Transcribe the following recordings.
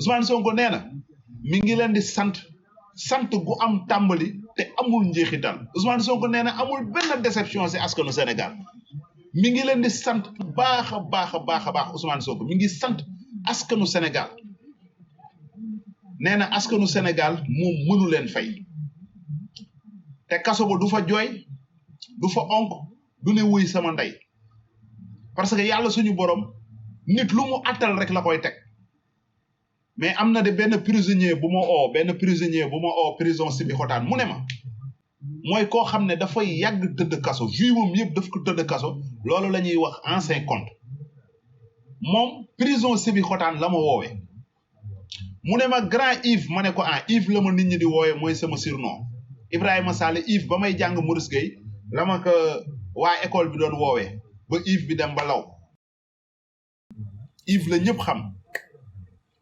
Ousmane Sonko nee na mi ngi leen di sant gu am tàmbali te amul njeexital Ousmane Sonko nee na amul benn déception si askanu Sénégal mi ngi leen di sant baax a baax Ousmane Sonko mi ngi sant askanu Sénégal nee na askanu Sénégal moom mënu leen fay te kaso ba du fa jooy du fa onk du ne wuy sama ndey parce que yàlla suñu borom nit lu mu attal rek la koy teg mais am na de benn prisonnier bu ma oo prison Sébikotane mu ne ma mooy koo xam ne dafay yàgg tëdd kaso juiwam yëpp daf ko tëdd kaso loolu la ñuy wax ancien compte moom prison Sébikotane la ma woowee mu ne ma grand Yves ma ne ko Yves la ma nit ñi di woowee mooy sama surnom Ibrahima Sall Yves ba may jàng Maurice Gueye la ma ko waa école bi doon woowee ba Yves bi dem ba law Yves la ñëpp xam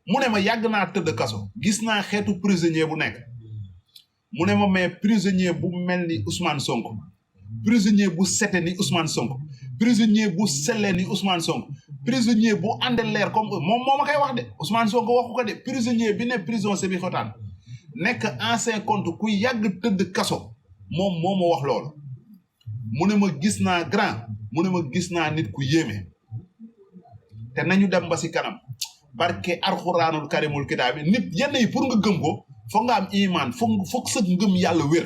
mu ne ma yàgg naa tëdd kaso gis naa xeetu prisonnier bu nekk mu ne ma mais prisonnier bu mel ni Ousmane Sonko prisonnier bu sete ni Ousmane Sonko prisonnier bu selle ni Ousmane Sonko prisonnier bu ànde leer comme moom moo ma koy wax de Ousmane Sonko waxu ko de prisonnier bi ne prison Sébikotane nekk ancien compte ku yàgg tëdd kaso moom moo ma wax loolu mu ne ma gis naa grand mu ne ma gis naa nit ku yéeme te nañu dem ba si kanam barke alxuraanul karimul kitaabi nit yenn yi pour nga gëm ko foog nga am iman foog sa ngëm yàlla wér